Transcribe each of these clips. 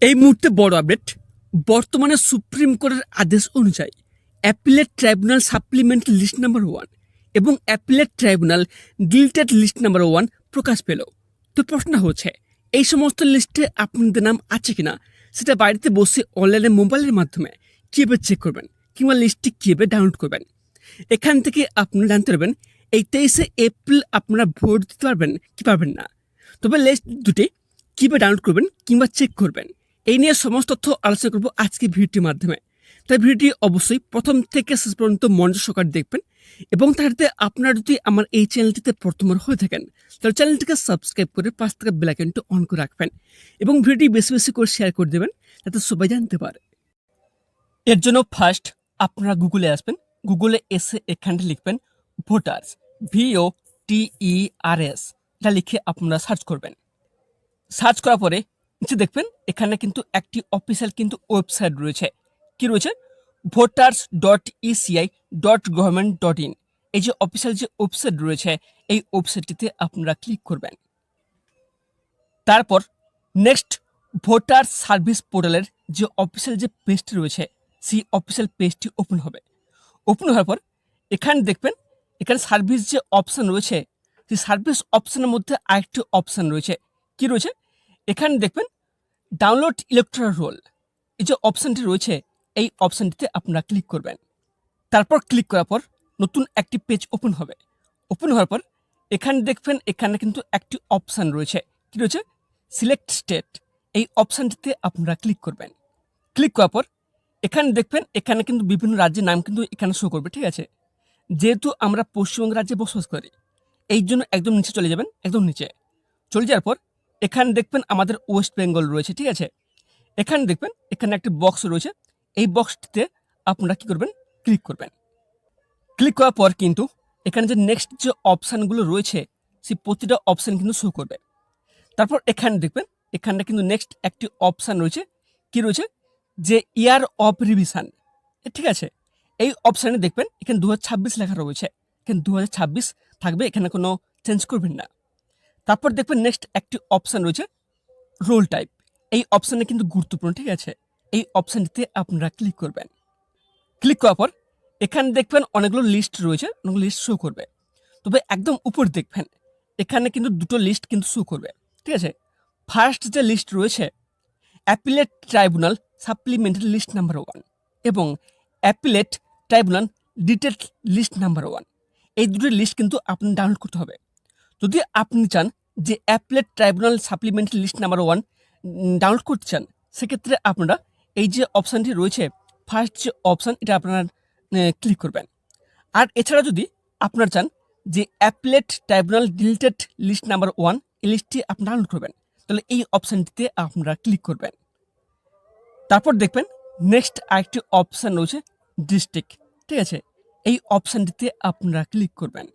এই মুহূর্তে বড় আপডেট। বর্তমানে সুপ্রিম কোর্টের আদেশ অনুযায়ী appellate tribunal supplementary list number 1 এবং appellate tribunal deleted list number 1 প্রকাশ পেল। তো প্রশ্ন হচ্ছে, এই সমস্ত লিস্টে আপনাদের নাম আছে কিনা সেটা বাড়িতে বসে অনলাইনে মোবাইলের মাধ্যমে কীভাবে চেক করবেন কিংবা লিস্টটি কীভাবে ডাউনলোড করবেন। এখান থেকে আপনারা জানতে পারবেন এই 23শে এপ্রিল আপনারা ভোট দিতে পারবেন কি পারবেন না। তবে লিস্ট দুটি কীভাবে ডাউনলোড করবেন কিংবা চেক করবেন এই নিয়ে সমস্ত তথ্য আলোচনা করব আজকে ভিডিওটির মাধ্যমে। তাই ভিডিওটি অবশ্যই প্রথম থেকে শেষ পর্যন্ত মনোযোগ সহকারে দেখবেন এবং তার আপনারা যদি আমার এই চ্যানেলটিতে প্রথমবার হয়ে থাকেন তাহলে চ্যানেলটিকে সাবস্ক্রাইব করে পাশ থেকে বেল আইকনটি অন করে রাখবেন এবং ভিডিওটি বেশি বেশি করে শেয়ার করে দেবেন যাতে সবাই জানতে পারে। এর জন্য ফার্স্ট আপনারা গুগলে আসবেন। গুগলে এসে এখানটা লিখবেন ভোটার্স, VOTERS, এটা লিখে আপনারা সার্চ করবেন। সার্চ করার পরে নিচে দেখবেন এখানে কিন্তু একটি অফিসিয়াল কিন্তু ওয়েবসাইট রয়েছে। কি রয়েছে? voters.eci.government.in। এই যে অফিসিয়াল যে ওয়েবসাইট রয়েছে এই ওয়েবসাইটটিতে আপনারা ক্লিক করবেন। তারপর নেক্সট ভোটার সার্ভিস পোর্টালের যে অফিসিয়াল যে পেজটি রয়েছে সেই অফিসিয়াল পেজটি ওপেন হবে। ওপেন হওয়ার পর এখানে দেখবেন এখানে সার্ভিস যে অপশান রয়েছে সেই সার্ভিস অপশানের মধ্যে আরেকটি অপশান রয়েছে। কি রয়েছে? এখানে দেখবেন ডাউনলোড ইলেকট্রাল রোল, এই যে অপশানটি রয়েছে এই অপশানটিতে আপনারা ক্লিক করবেন। তারপর ক্লিক করার পর নতুন একটি পেজ ওপেন হবে। ওপেন হওয়ার পর এখানে দেখবেন এখানে কিন্তু একটি অপশান রয়েছে। কি রয়েছে? সিলেক্ট স্টেট, এই অপশানটিতে আপনারা ক্লিক করবেন। ক্লিক করার পর এখানে দেখবেন এখানে কিন্তু বিভিন্ন রাজ্যের নাম কিন্তু এখানে শো করবে। ঠিক আছে, যেহেতু আমরা পশ্চিমবঙ্গ রাজ্যে বসবাস করি এই জন্য একদম নিচে চলে যাবেন। একদম নিচে চলে যাওয়ার পর এখানে দেখবেন আমাদের ওয়েস্ট বেঙ্গল রয়েছে। ঠিক আছে, এখানে দেখবেন এখানে একটি বক্স রয়েছে, এই বক্সটিতে আপনারা কি করবেন? ক্লিক করবেন। ক্লিক করার পর কিন্তু এখানে যে নেক্সট যে অপশানগুলো রয়েছে সেই প্রতিটা অপশান কিন্তু শো করবে। তারপর এখানে দেখবেন এখানটা কিন্তু নেক্সট একটি অপশান রয়েছে। কি রয়েছে? যে ইয়ার অফ রিভিশন। ঠিক আছে, এই অপশানে দেখবেন এখানে 2026 লেখা রয়েছে। এখানে 2026 থাকবে, এখানে কোনো চেঞ্জ করবেন না। তারপর দেখবেন নেক্সট একটি অপশান রয়েছে রোল টাইপ, এই অপশানে কিন্তু গুরুত্বপূর্ণ। ঠিক আছে, এই অপশানটিতে আপনারা ক্লিক করবেন। ক্লিক করার পর এখানে দেখবেন অনেকগুলো লিস্ট রয়েছে, অনেকগুলো লিস্ট শো করবে। তবে একদম উপর দেখবেন এখানে কিন্তু দুটো লিস্ট কিন্তু শো করবে। ঠিক আছে, ফার্স্ট যে লিস্ট রয়েছে appellate tribunal supplementary list number 1 এবং appellate tribunal detailed list number 1, এই দুটো লিস্ট কিন্তু আপনি ডাউনলোড করতে হবে। যদি আপনি চান যে appellate tribunal supplementary list number 1 download করতে চান সেক্ষেত্রে আপনারা এই যে অপশানটি রয়েছে ফার্স্ট যে অপশান এটা আপনারা ক্লিক করবেন। আর এছাড়া যদি আপনারা চান যে appellate tribunal deleted list number 1 এই লিস্টটি আপনি ডাউনলোড করবেন তাহলে এই অপশানটিতে আপনারা ক্লিক করবেন। তারপর দেখবেন নেক্সট আরেকটি অপশান রয়েছে ডিস্ট্রিক্ট। ঠিক আছে, এই অপশানটিতে আপনারা ক্লিক করবেন।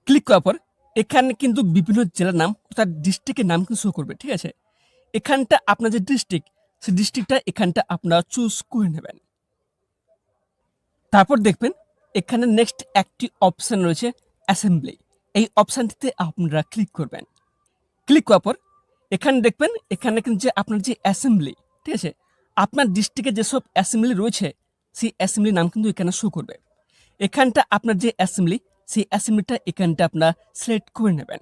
ক্লিক করার পর এখানে কিন্তু বিভিন্ন জেলার নাম অর্থাৎ ডিস্ট্রিক্টের নাম কিন্তু শো করবে। ঠিক আছে, এখানটা আপনার যে ডিস্ট্রিক্ট সেই ডিস্ট্রিক্টটা এখানটা আপনারা চুজ করে নেবেন। তারপর দেখবেন এখানে নেক্সট একটি অপশান রয়েছে অ্যাসেম্বলি, এই অপশানটিতে আপনারা ক্লিক করবেন। ক্লিক করার পর এখানে দেখবেন এখানে কিন্তু যে আপনার যে অ্যাসেম্বলি, ঠিক আছে, আপনার ডিস্ট্রিক্টে যেসব অ্যাসেম্বলি রয়েছে সেই অ্যাসেম্বলির নাম কিন্তু এখানে শো করবে। এখানটা আপনার যে অ্যাসেম্বলি সেই অ্যাসেম্বলিটা এখানটা আপনার সিলেক্ট করে নেবেন।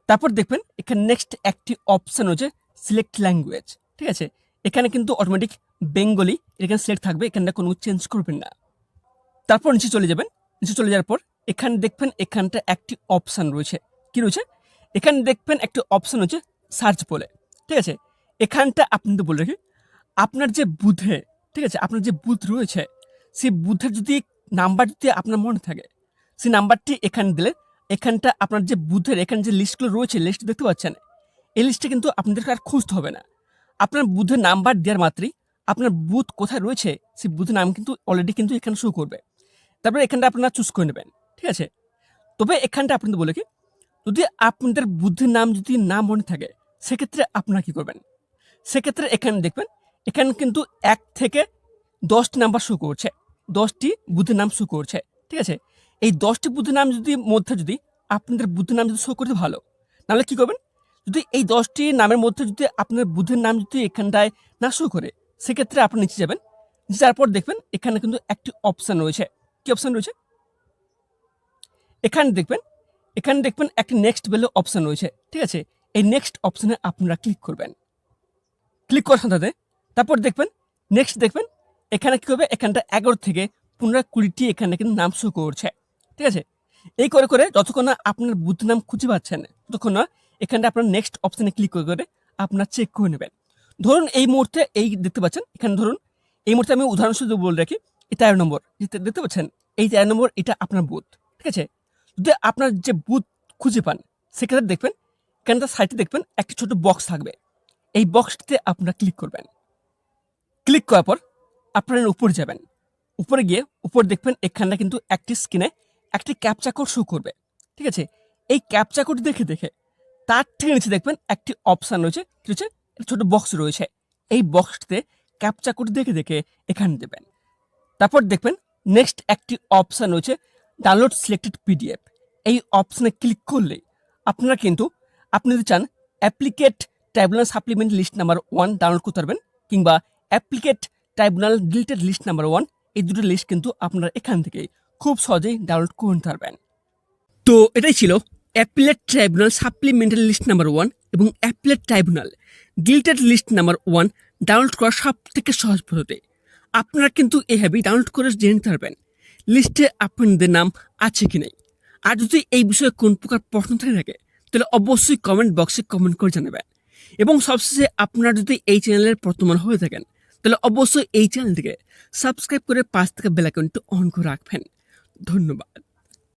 তারপর দেখবেন এখানে নেক্সট একটি অপশান রয়েছে সিলেক্ট ল্যাঙ্গুয়েজ। ঠিক আছে, এখানে কিন্তু অটোমেটিক বেঙ্গলি এখানে সিলেক্ট থাকবে, এখানটা কোনো চেঞ্জ করবেন না। তারপর নিচে চলে যাবেন। নিচে চলে যাওয়ার পর এখানে দেখবেন এখানটা একটি অপশান রয়েছে। কি রয়েছে? এখানে দেখবেন একটি অপশান হচ্ছে সার্চ বলে। ঠিক আছে, এখানটা আপনি তো বলে রাখি আপনার যে বুথে, ঠিক আছে, আপনার যে বুথ রয়েছে সেই বুথের যদি নাম্বার যদি আপনার মনে থাকে সেই নাম্বারটি এখানে দিলে এখানটা আপনার যে বুথের এখানে যে লিস্টগুলো রয়েছে লিস্ট দেখতে পাচ্ছেন এই লিস্টে কিন্তু আপনাদেরকে আর খুঁজতে হবে না। আপনার বুথের নাম্বার দেওয়ার মাত্রই আপনার বুথ কোথায় রয়েছে সেই বুথের নাম কিন্তু অলরেডি কিন্তু এখানে শো করবে। তারপরে এখানটা আপনারা চুজ করে নেবেন। ঠিক আছে, তবে এখানটা আপনাদের বলে কি যদি আপনাদের বুথের নাম যদি না মনে থাকে সেক্ষেত্রে আপনারা কি করবেন? সেক্ষেত্রে এখানে দেখবেন এখানে কিন্তু 1 থেকে 10টি নাম্বার শো করছে, 10টি বুথের নাম শো করছে। ঠিক আছে, এই 10টি বুথের নাম যদি মধ্যে যদি আপনাদের বুথের নাম যদি শো করতে ভালো নাহলে কি করবেন? যদি এই 10টি নামের মধ্যে যদি আপনার বুধের নাম যদি এখানটায় না শো করে, সেক্ষেত্রে আপনি নিচে যাবেন। নিচে যাওয়ার পর দেখবেন এখানে কিন্তু একটি অপশান রয়েছে। কি অপশান রয়েছে? এখানে দেখবেন একটি নেক্সট বলে অপশান রয়েছে। ঠিক আছে, এই নেক্সট অপশানে আপনারা ক্লিক করবেন। ক্লিক করার সাথে তারপর দেখবেন এখানে কি হবে, এখানটা 11 থেকে 15-20টি এখানে কিন্তু নাম শো করছে। ঠিক আছে, এই করে যতক্ষণ না আপনার বুদ্ধ নাম খুঁজে পাচ্ছেন, ততক্ষণ না এখানটা আপনার নেক্সট অপশানে ক্লিক করে আপনার চেক করে নেবেন। ধরুন এই মুহূর্তে এই দেখতে পাচ্ছেন, এখানে ধরুন এই মুহূর্তে আমি উদাহরণস্বরূপ বলে রাখি, এই 13 নম্বর দেখতে পাচ্ছেন, এই 13 নম্বর এটা আপনার বুথ। ঠিক আছে, যদি আপনার যে বুথ খুঁজে পান, সেক্ষেত্রে দেখবেন এখানটা সাইডে দেখবেন একটি ছোট বক্স থাকবে। এই বক্সটিতে আপনারা ক্লিক করবেন। ক্লিক করার পর আপনারা উপরে যাবেন। উপরে গিয়ে উপরে দেখবেন এখানটা কিন্তু একটি স্ক্রিনে একটি ক্যাপচা কোড শো করবে। ঠিক আছে, এই ক্যাপচা কোড দেখে তার থেকে নিচে দেখবেন একটি অপশান রয়েছে, কি রয়েছে, ছোট বক্স রয়েছে। এই বক্সটিতে ক্যাপচা কোড দেখে এখানে দেবেন। তারপর দেখবেন নেক্সট একটি অপশান রয়েছে, ডাউনলোড সিলেক্টেড পিডিএফ। এই অপশানে ক্লিক করলে আপনারা কিন্তু আপনি যদি চান appellate tribunal supplement list number 1 download করতে পারবেন, কিংবা appellate tribunal deleted list number 1, এই দুটো লিস্ট কিন্তু আপনারা এখান থেকে খুব সহজেই ডাউনলোড করে নিতে পারবেন। তো এটাই ছিল appellate tribunal supplementary list number 1 এবং appellate tribunal deleted list number 1 download করা সব থেকে সহজ পদ্ধতি। আপনারা কিন্তু এভাবেই ডাউনলোড করে জেনে নিতে পারবেন লিস্টে আপনাদের নাম আছে কি নেই। আর যদি এই বিষয়ে কোন প্রকার প্রশ্ন থেকে থাকে, তাহলে অবশ্যই কমেন্ট বক্সে কমেন্ট করে জানাবেন। এবং সবশেষে আপনারা যদি এই চ্যানেলের বর্তমান হয়ে থাকেন, তাহলে অবশ্যই এই চ্যানেলটিকে সাবস্ক্রাইব করে পাশ থেকে বেল আইকনটি অন করে রাখবেন। ধন্যবাদ।